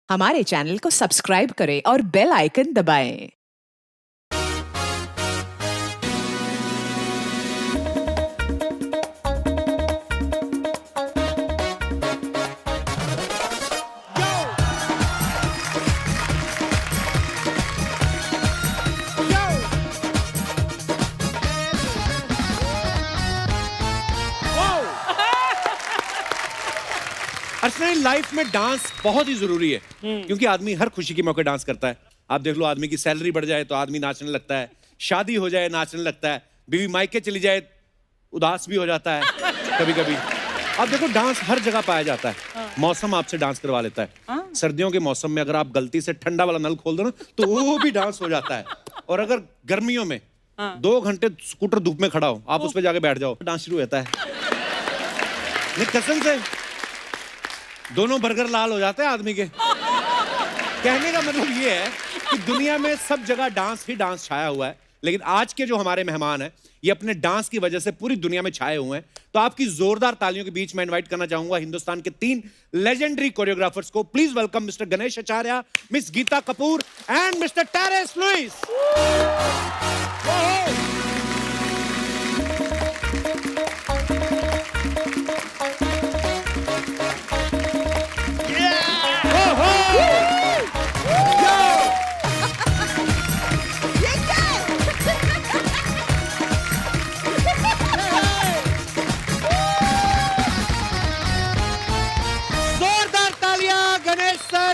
हमारे चैनल को सब्सक्राइब करें और बेल आइकन दबाएं। अर्चना, लाइफ में डांस बहुत ही जरूरी है क्योंकि आदमी हर खुशी के मौके डांस करता है। आप देख लो, आदमी की सैलरी बढ़ जाए तो आदमी नाचने लगता है, शादी हो जाए नाचने लगता है, बीवी मायके चली जाए उदास भी हो जाता है कभी कभी। आप देखो, डांस हर जगह पाया जाता है। मौसम आपसे डांस करवा लेता है। सर्दियों के मौसम में अगर आप गलती से ठंडा वाला नल खोल दो ना तो वो भी डांस हो जाता है। और अगर गर्मियों में 2 घंटे स्कूटर धूप में खड़ा हो, आप उस पर जाके बैठ जाओ, डांस शुरू होता है। नहीं, कसम से दोनों बर्गर लाल हो जाते हैं आदमी के। कहने का मतलब ये है कि दुनिया में सब जगह डांस ही डांस छाया हुआ है, लेकिन आज के जो हमारे मेहमान हैं ये अपने डांस की वजह से पूरी दुनिया में छाए हुए हैं। तो आपकी जोरदार तालियों के बीच में इनवाइट करना चाहूंगा हिंदुस्तान के 3 लेजेंडरी कोरियोग्राफर्स को। Please welcome mister Ganesh Acharya, miss Geeta Kapoor and mister Terence Lewis.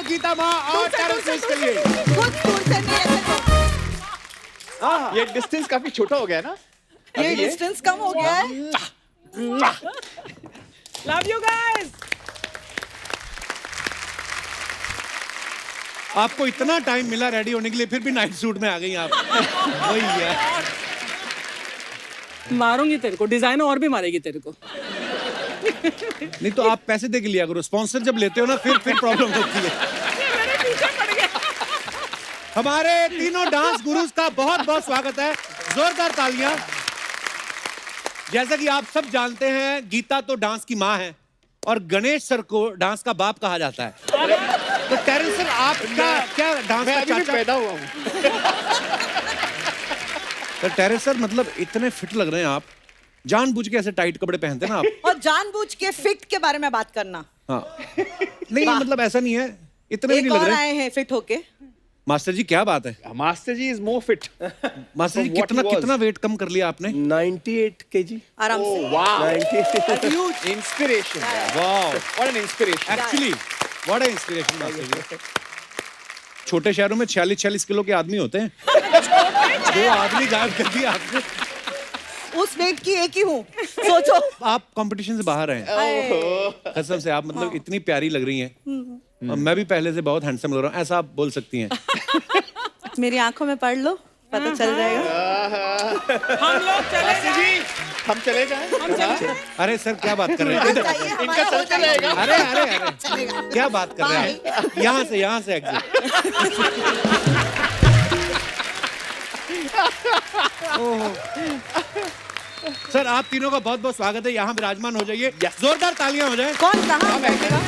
Geeta माँ और टेरेस लुइस के लिए। ये डिस्टेंस काफी छोटा हो गया ना? ये डिस्टेंस कम हो गया है। Love you guys. आपको इतना टाइम मिला रेडी होने के लिए, फिर भी नाइट सूट में आ गई आप। वही है। मारूंगी तेरे को, डिजाइनर और भी मारेगी तेरे को। नहीं तो आप पैसे दे के लिया करो, स्पॉन्सर जब लेते हो ना फिर प्रॉब्लम होती है। हमारे तीनों डांस गुरुज का बहुत बहुत स्वागत है, जोरदार तालियां। जैसा कि आप सब जानते हैं, गीता तो डांस की माँ है और गणेश सर को डांस का बाप कहा जाता है। तो टेरेस सर, आपका क्या डांस का चाचा? पैदा हुआ हूँ। तो टेरेस सर, मतलब इतने फिट लग रहे हैं आप, जानबूझ के ऐसे टाइट कपड़े पहनते ना आप? और जानबूझ के फिट के बारे में बात करना। हाँ, नहीं मतलब ऐसा नहीं है, इतने भी एक नहीं लग और रहे। आए हैं फिट होके। मास्टर जी क्या बात है? Master ji is more fit. Master ji कितना वेट कम कर लिया आपने? 98 kg। आराम से। Huge inspiration. Wow, What an inspiration. Actually what a inspiration master ji. छोटे शहरों में 46 किलो के आदमी होते हैं। 2 आदमी गायब कर दिया आपने। उस वेट की एक ही हूँ, सोचो। आप कंपटीशन से बाहर हैं कसम से। आप मतलब इतनी प्यारी लग रही हैं। और मैं भी पहले से बहुत हैंडसम लग रहा हूँ, ऐसा आप बोल सकती हैं। मेरी आंखों में पढ़ लो, पता चल जाएगा। हम लोग चले जाएं। हम चले जाएं? अरे सर, क्या बात कर रहे हैं? इनका चल चलेगा। अरे क्या बात कर रहे हैं? यहाँ से एग्जिट। सर, आप तीनों का बहुत बहुत स्वागत है। यहाँ विराजमान हो जाइए, जोरदार तालियां हो जाए। कौन कहाँ बैठेगा?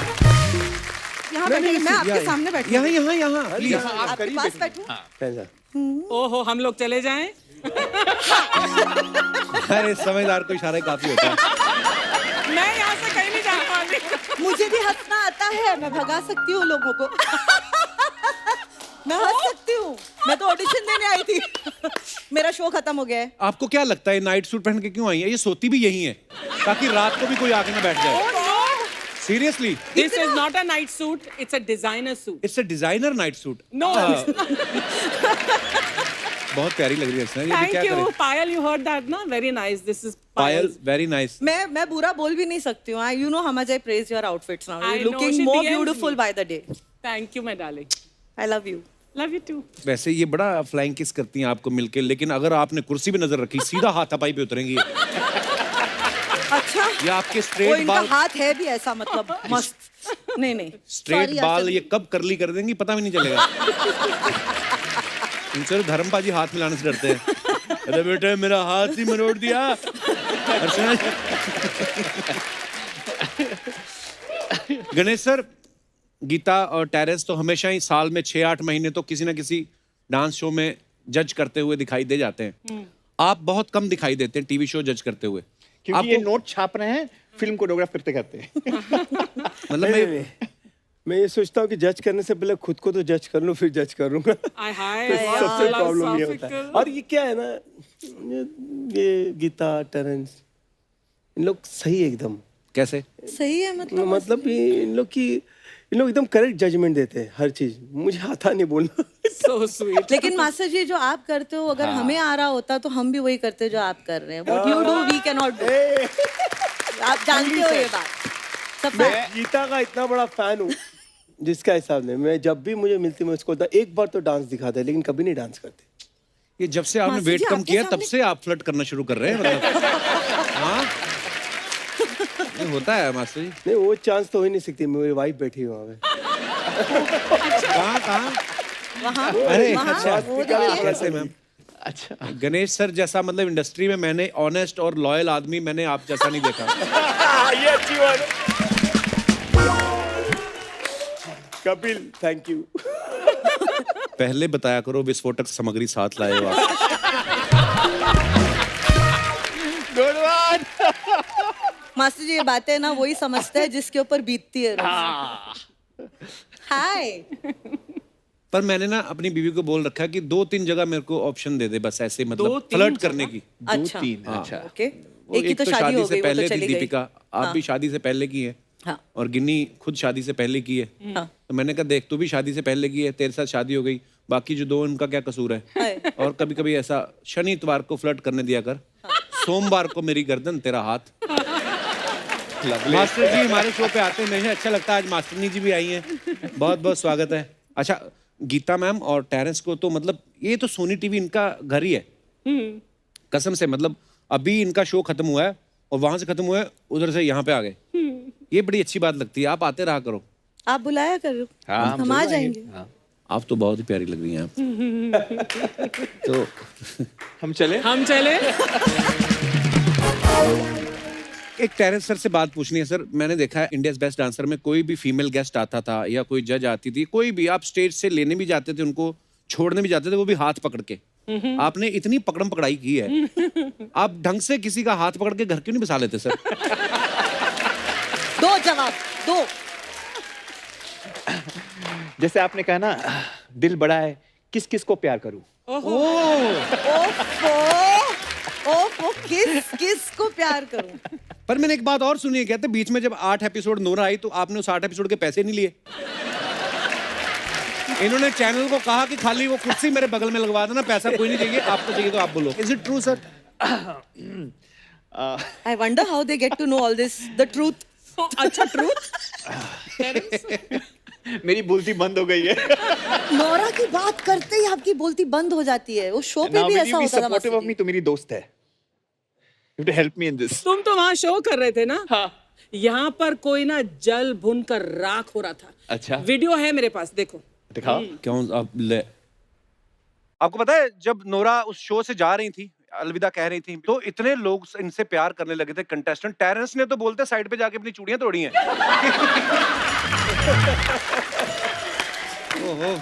यहाँ बैठेगी, मैं आपके सामने बैठी। यहाँ प्लीज। आपके पास बैठूं? ओहो, हम लोग चले जाएं। अरे समझदार को इशारा काफी होता है। मैं यहाँ से कहीं नहीं जाने वाली। मुझे भी हंसना आता है, मैं भगा सकती हूँ लोगों को। मैं हंस सकती हूँ। मैं तो ऑडिशन देने आई थी। मेरा शो खत्म हो गया है। आपको क्या लगता है नाइट सूट पहन के क्यों आई है? ये सोती भी यही है ताकि रात को भी कोई आके ना बैठ जाए। Seriously, This is not a night suit. It's a designer suit. It's a designer night suit. No. बहुत प्यारी लग रही है इसमें। ये भी Thank क्या you, करें? Payal. You heard that, ना? Very nice. This is Payal, Payal's. Very nice. मैं बुरा बोल भी नहीं सकती हूँ। You know how much I praise your outfits now. I You're know, looking she more DMs beautiful me. by the day. Thank you, my darling. I love you. Love you too. वैसे ये बड़ा flying kiss करती हैं आपको मिलके, लेकिन अगर आपने कुर्सी पे नजर रखी, सीधा हाथ थपाई पे उतरेंगी। अच्छा, ये आपके वो स्ट्रेट इनका बाल, हाथ है भी ऐसा, मतलब मस्त। नहीं स्ट्रेट Sorry, बाल आचल। ये कब करली कर देंगी पता भी नहीं चलेगा। इनसे धर्मपाजी हाथ मिलाने से डरते हैं। अरे बेटे, मेरा हाथ ही मरोड़ दिया। गणेश सर, गीता और टेरेंस तो हमेशा ही साल में 6-8 महीने तो किसी ना किसी डांस शो में जज करते हुए दिखाई दे जाते हैं। आप बहुत कम दिखाई देते हैं टीवी शो जज करते हुए। क्योंकि ये नोट छाप रहे हैं फिल्म कोरियोग्राफ करते करते। मतलब मैं ये सोचता हूँ कि जज करने से पहले खुद को तो जज कर लूँ फिर जज करूँगा। सबसे प्रॉब्लम ये होता है। और ये क्या है ना, ये गीता टेरेंस इन लोग सही है एकदम। कैसे? सही है मतलब इन लोग एकदम करेक्ट जजमेंट देते हैं हर चीज। मुझे आता नहीं बोलना। So sweet. लेकिन मास्टर जी जो आप करते हो अगर हमें आ रहा होता तो हम भी वही करते जो आप कर रहे हैं। What you do we cannot do. आप जानते हो ये बात। सब मैं गीता का इतना बड़ा फैन हूँ जिसका हिसाब नहीं। मैं जब भी मुझे मिलती मैं उसको होता एक बार तो डांस दिखाता है लेकिन कभी नहीं डांस करते। ये जब से आपने मास्टर वेट जी, कम आपके किया तब सामने- से आप फ्लर्ट करना शुरू कर रहे हैं मतलब। हाँ ये होता है मास्टर जी। नहीं वो चांस तो हो ही नहीं सकती। मेरी वाइफ बैठी है वहाँ पे। कहाँ? वहाँ अरे वहाँ अच्छा वो देखिए। कैसे मैम? अच्छा गणेश सर जैसा मतलब इंडस्ट्री में मैंने ऑनेस्ट और लॉयल आदमी मैंने आप जैसा नहीं देखा। ये अच्छी बात है। Kapil thank you. पहले बताया करो विस्फोटक सामग्री साथ लाए हो आप। Good one. मास्टर जी ये बातें ना वही समझते हैं जिसके ऊपर बीतती है रोज। हाय पर मैंने ना अपनी बीवी को बोल रखा है कि 2-3 जगह मेरे को ऑप्शन दे दे बस ऐसे मतलब 2-3 फ्लर्ट करने की। अच्छा 2-3 अच्छा। ओके। वो एक की तो शादी हो से गई वो पहले तो थी चली गई। दीपिका। आप भी शादी से पहले की है हाँ और गिन्नी खुद शादी से पहले की है। हाँ तो मैंने कहा देख तू भी शादी से पहले की है, तेरे साथ शादी हो गई, बाकी जो 2 उनका क्या कसूर है। हाय। और कभी कभी ऐसा शनि इतवार को फ्लर्ट करने दिया कर, सोमवार को मेरी गर्दन तेरा हाथ। मास्टर जी हमारे शो पे आते हैं, मुझे अच्छा लगता है। आज मास्टरनी जी भी आई हैं, बहुत बहुत स्वागत है। अच्छा गीता मैम और टेरेंस को तो मतलब ये तो सोनी टीवी इनका घर ही है कसम से। मतलब अभी इनका शो खत्म हुआ है और वहां से खत्म हुआ है उधर से यहाँ पे आ गए। ये बड़ी अच्छी बात लगती है। आप आते रहा करो। आप बुलाया करो हाँ, हम आ जाएंगे। आप तो बहुत ही प्यारी लग रही हैं आप। तो हम चले। हम चले। एक टेरेंस सर से बात पूछनी है सर। मैंने देखा है इंडियाज बेस्ट डांसर में कोई भी फीमेल गेस्ट आता था या कोई जज आती थी, कोई भी आप स्टेज से लेने भी जाते थे, उनको छोड़ने भी जाते थे, वो भी हाथ पकड़ के। आपने इतनी पकड़म पकड़ाई की है, आप ढंग से किसी का हाथ पकड़ के घर क्यों नहीं बसा लेते सर? दो जवाब दो। जैसे आपने कहा ना दिल बड़ा है, किस किस को प्यार करूं। ओफो किस को प्यार करूं। पर मैंने एक बात और सुनी है, कहते बीच में जब 8 एपिसोड नोरा आई तो आपने उस 8 एपिसोड के पैसे नहीं लिए। इन्होंने चैनल को कहा कि खाली वो कुर्सी मेरे बगल में लगवा देना, पैसा कोई नहीं चाहिए, आपको चाहिए तो आप बोलो। Is it true sir? I wonder how they get to know all this, the truth. अच्छा ट्रूथ। मेरी बोलती बंद हो गई है। नोरा की बात करते ही आपकी बोलती बंद हो जाती है। वो शो पे भी ऐसा होता था। सपोर्टिव ऑफ मी, तो मेरी दोस्त है। You have to help me in this. तुम तो वहाँ शो कर रहे थे ना? हाँ। यहाँ पर कोई ना जल भुन कर राख हो रहा था। अच्छा। वीडियो है मेरे पास, देखो। दिखाओ। क्यों आप ले? आपको पता है जब नोरा उस शो से जा रही थी, अलविदा कह रही थी, तो इतने लोग इनसे प्यार करने लगे थे कंटेस्टेंट। टेरेंस ने तो बोलते साइड पे जाके अपनी चूड़ियां तोड़ी हैं। ओहो।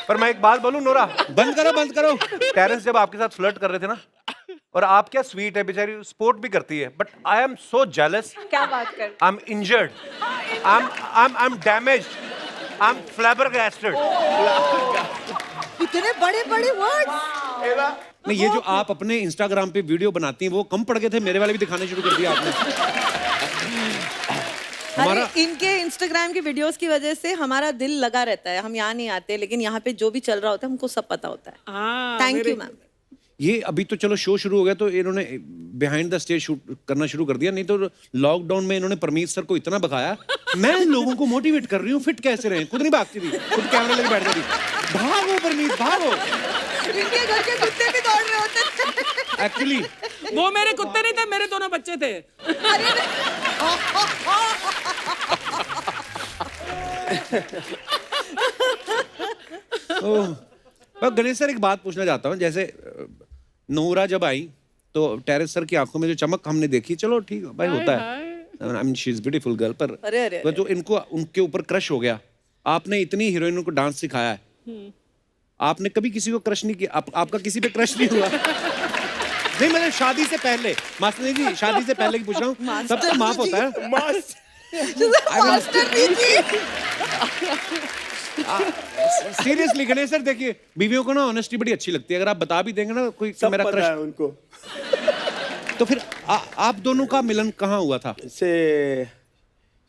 पर मैं एक बात बोलूं नोरा, बंद करो। टेरेंस जब आपके साथ फ्लर्ट कर रहे थे ना, और आप क्या स्वीट है, बेचारी स्पोर्ट भी करती है, but I am so jealous. क्या बात कर? I am injured, I am damaged, I am flabbergasted. इतने बड़े वर्ड्स। नहीं, ये जो आप अपने इंस्टाग्राम पे वीडियो बनाती हैं वो कम पड़ गए थे, मेरे वाले भी दिखाने शुरू कर दिया आपने। अरे इनके इंस्टाग्राम की वीडियोस की वजह से हमारा दिल लगा रहता है। हम यहाँ नहीं आते लेकिन यहाँ पे जो भी चल रहा होता है हमको सब पता होता है। Thank you ma'am. ये अभी तो चलो शो शुरू हो गया तो इन्होंने बिहाइंड द स्टेज शूट करना शुरू कर दिया, नहीं तो लॉकडाउन में इन्होंने परमीत सर को इतना बकाया। मैं लोगों को मोटिवेट कर रही हूँ फिट कैसे रहें, खुद नहीं भागती थी, खुद कैमरे लेके बैठ जाती। भागो परमीत भागो। इनके घर के कुत्ते भी दौड़ रहे होते थे। एक्चुअली वो मेरे कुत्ते नहीं थे, मेरे दोनों बच्चे थे। पर गणेश सर एक बात पूछना चाहता हूँ, जैसे नोरा जब आई तो टेरेस सर की आंखों में जो चमक हमने देखी, चलो ठीक भाई होता है, I mean she is beautiful girl, पर अरे तो जो इनको उनके ऊपर क्रश हो गया आपने इतनी हीरोइनों को डांस सिखाया है, आपने कभी किसी को क्रश नहीं किया? आपका किसी पे क्रश नहीं हुआ? नहीं, मैंने शादी से पहले, मास्टर जी शादी से पहले की पूछ रहा हूँ, सब तो माफ होता है। सीरियसली गणेश सर, देखिए बीवियों को ना ऑनेस्टी बड़ी अच्छी लगती है। अगर आप बता भी देंगे ना कोई कि मेरा क्रश, उनको तो फिर आप दोनों का मिलन कहाँ हुआ था? से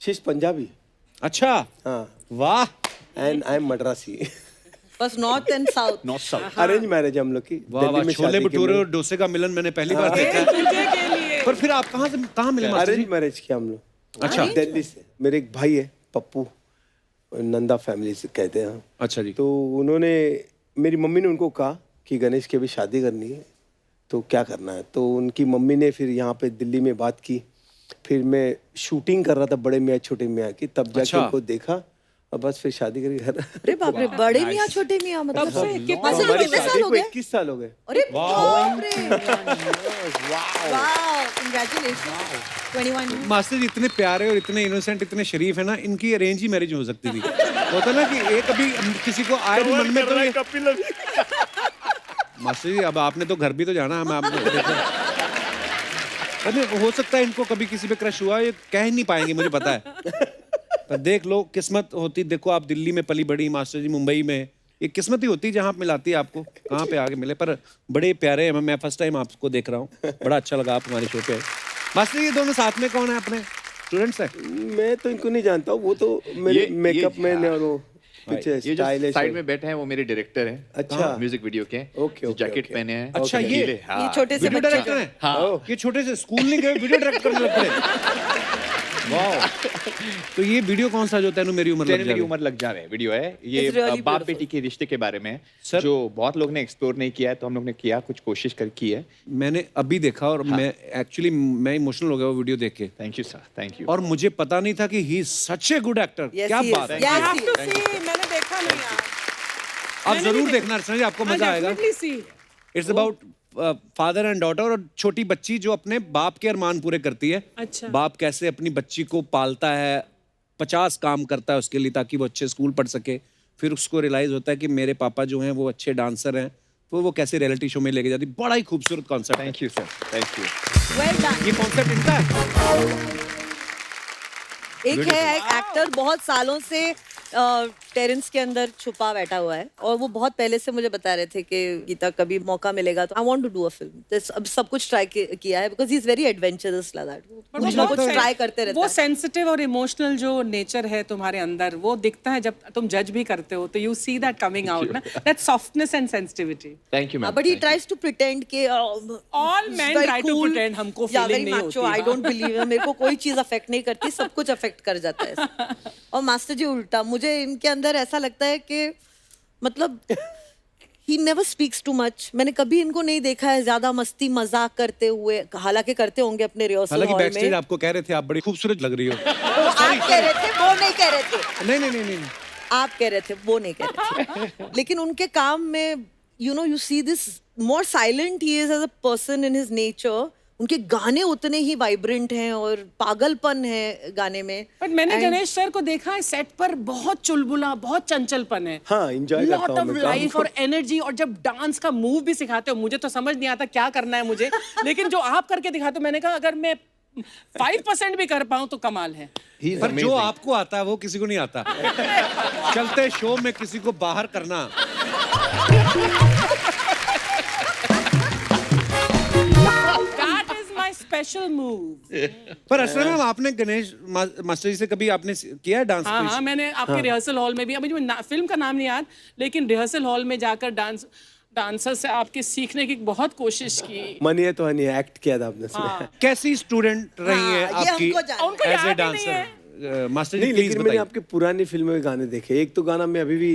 शीश पंजाबी। अच्छा, हाँ, वाह। And I am Madrasi. बस north and south. North south. Arrange marriage हम लोग की। वाह वाह, छोले भटूरे और डोसे का मिलन मैंने पहली बार देखा है। तुझे के लिए पर फिर आप कहाँ मिले मास्टर जी? अरेंज मैरिज किया हम लोग। अच्छा। दिल्ली से। मेरे एक भाई है पप्पू, नंदा फैमिली से कहते हैं। अच्छा जी। तो उन्होंने, मेरी मम्मी ने उनको कहा कि गणेश की अभी शादी करनी है तो क्या करना है। तो उनकी मम्मी ने फिर यहाँ पे दिल्ली में बात की। फिर मैं शूटिंग कर रहा था बड़े मियाँ छोटे मियाँ की, तब जाके अच्छा। उनको देखा और बस फिर शादी करके घर। अरे बाप रे, बड़े मियाँ छोटे मियाँ मतलब तब से कितना मास्टर जी, हमारी कितने साल शादी हो को गए? 21 साल हो गए। अरे बाप रे, वाह, कांग्रेचुलेशन। 21। मास्टर जी इतने प्यारे और इतने इनोसेंट, इतने शरीफ है ना, इनकी अरेंज ही मैरिज हो सकती थी। होता ना कि एक अभी किसी को आए भी मन में तो ये, मास्टर जी अब आपने तो घर भी तो जाना है, मैं आपने देखा। अरे हो सकता है इनको कभी किसी पे क्रश हुआ, ये कह ही नहीं पाएंगे मुझे पता है। पर देख लो, किस्मत होती, देखो आप दिल्ली में पली बड़ी, मास्टर जी मुंबई में, ये किस्मत ही होती है जहाँ मिलाती है आपको, कहाँ पे आगे मिले। पर बड़े प्यारे हैं, मैं फर्स्ट टाइम आपको देख रहा हूँ, बड़ा अच्छा लगा आप हमारे शो पे। मास्टर जी ये दोनों साथ में कौन है अपने स्टूडेंट्स हैं? मैं तो इनको नहीं जानता हूँ, वो तो मेरे मेकअप मैन और वो पीछे ये जो स्टाइलिश साइड में बैठे हैं वो मेरे डायरेक्टर हैं। अच्छा। म्यूजिक वीडियो के। Okay, okay, jacket okay. पहने हैं। अच्छा, ये ये छोटे से वीडियो बच्चे डायरेक्टर हैं? हाँ। ये छोटे से स्कूल नहीं गए, वीडियो डायरेक्ट करने लगते। वाह। तो ये वीडियो कौन सा जो तेनू मेरी उम्र लग मेरी जाए? उम्र लग जावे वीडियो है ये। It's really बाप beautiful. बेटी के रिश्ते के बारे में है, सर- जो बहुत लोग ने एक्सप्लोर नहीं किया है, तो हम लोग ने किया, कुछ कोशिश कर की है। मैंने अभी देखा और मैं एक्चुअली मैं इमोशनल हो गया वो वीडियो देख के। Thank you sir, thank you. और मुझे पता नहीं था कि he is such a good actor. Yes, क्या he is. बात है। Yes, have he to is. see, मैंने देखा नहीं यार। आप मैंने जरूर भी देखना अर्चना जी, आपको मजा आएगा। Definitely see। It's about father and daughter, और छोटी बच्ची जो अपने बाप के अरमान पूरे करती है। अच्छा। बाप कैसे अपनी बच्ची को पालता है, 50 काम करता है उसके लिए ताकि वो अच्छे स्कूल पढ़ सके। फिर उसको रियलाइज होता है कि मेरे पापा जो हैं वो अच्छे डांसर हैं, तो वो कैसे रियलिटी शो में लेके जाती। बड़ा ही खूबसूरत कॉन्सेप्ट है। Thank you sir, thank you. Well done. ये कॉन्सेप्ट इनका है। एक है एक्टर बहुत सालों से टेरेंस के अंदर छुपा बैठा हुआ है, और वो बहुत पहले से मुझे बता रहे थे कि गीता कभी मौका मिलेगा तो I want to do a film. अब सब कुछ ट्राई किया है, because he is very adventurous like that. कुछ ना कुछ ट्राई करते रहता वो है। सेंसिटिव और इमोशनल जो नेचर है तुम्हारे अंदर, वो दिखता है जब तुम जज भी करते हो, तो you see that coming out ना, that softness and sensitivity. Thank you ma'am. But he tries to pretend के All men try to pretend, हमको feeling नहीं होती, आई हाँ। डोंट बिलीव, मेरे को कोई चीज अफेक्ट नहीं करती, सब कुछ अफेक्ट कर जाता है। और मास्टर जी उल्टा, मुझे इनके अंदर ऐसा लगता है कि मतलब he never speaks too much. मैंने कभी इनको नहीं देखा है ज्यादा मस्ती मजाक करते हुए, हालांकि करते होंगे अपने रिहर्सल हालांकि हॉल बैकस्टेज में। आपको कह रहे थे आप बड़ी खूबसूरत लग रही हो। वो आप कह रहे थे, वो नहीं कह रहे थे। नहीं नहीं नहीं नहीं, आप कह रहे थे, वो नहीं कह रहे थे। लेकिन उनके काम में you see this more silent he is as a person in his nature. उनके गाने उतने ही वाइब्रेंट हैं और पागलपन है गाने में। बट मैंने गणेश सर को देखा है सेट पर, बहुत चुलबुला, बहुत चंचलपन है। हाँ, enjoy करता लॉट हूँ ऑफ मैं काम लाइफ को। और एनर्जी, और जब डांस का मूव भी सिखाते हो, मुझे तो समझ नहीं आता क्या करना है मुझे, लेकिन जो आप करके दिखाते हो, मैंने कहा अगर मैं 5% भी कर पाऊं तो कमाल है। पर जो आपको आता है वो किसी को नहीं आता। चलते शो में किसी को बाहर करना, That is my special move। पर असल में आपने गणेश मास्टर जी से कभी आपने किया है डांस? हाँ, मैंने आपके रिहर्सल हॉल में भी, अभी मुझे फिल्म का नाम नहीं याद, लेकिन रिहर्सल हॉल में जाकर डांसर से आपके सीखने की बहुत कोशिश की। मनी है तो हनी एक्ट किया था आपने उसमें। कैसी स्टूडेंट रही है हाँ, ये आपकी हमको जानना है। उनको एज ए याद ही नहीं है। डांसर? मास्टर जी नहीं, प्लीज लेकिन मैंने बताइए। आपके पुरानी फिल्मों में गाने देखे। एक तो गाना मैं अभी भी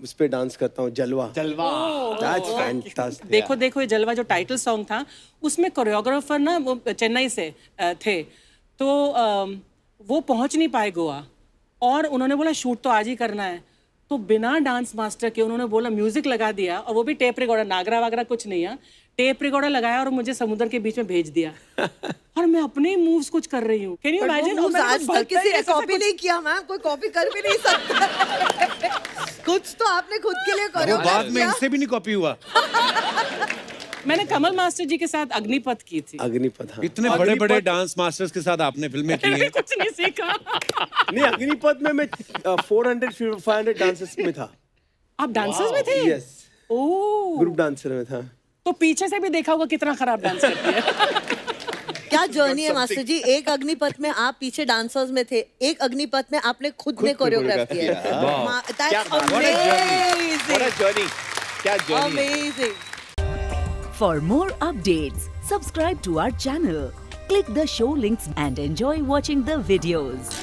उस पे डांस करता हूँ, जलवा। That's fantastic. देखो देखो ये जलवा जो टाइटल सॉन्ग था, उसमें कोरियोग्राफर ना वो चेन्नई से थे, तो वो पहुंच नहीं पाए गोवा, और उन्होंने बोला शूट तो आज ही करना है। तो बिना डांस मास्टर के उन्होंने बोला म्यूजिक लगा दिया, और वो भी टेप रिकॉर्डर, नागरा वागरा कुछ नहीं है, टेप रिकॉर्डर लगाया और मुझे समुद्र के बीच में भेज दिया। और मैं अपने ही मूव्स कुछ कर रही हूँ। Can you imagine? आज तक किसी ने कॉपी नहीं किया मैम, कोई कॉपी कर भी नहीं सकता। कुछ तो आपने खुद के लिए वो करो। बाद में इनसे भी नहीं कॉपी हुआ। मैंने कमल मास्टर जी के साथ अग्निपथ की थी। अग्निपथ, हाँ। इतने बड़े बड़े डांस मास्टर्स के साथ आपने फिल्में की हैं। कुछ नहीं सीखा। नहीं, अग्निपथ में मैं 400-500 डांसर्स में था। आप डांसर्स में थे? यस, ओह, ग्रुप डांसर में था। तो पीछे से भी देखा होगा कितना खराब डांस करती है। क्या जर्नी है मास्टर जी? एक अग्निपथ में आप पीछे डांसर्स में थे, एक अग्निपथ में आपने खुद ने कोरियोग्राफ किया है। That's amazing. What a journey. क्या journey है। Amazing. For more updates, subscribe to our channel, click the show links and enjoy watching the videos.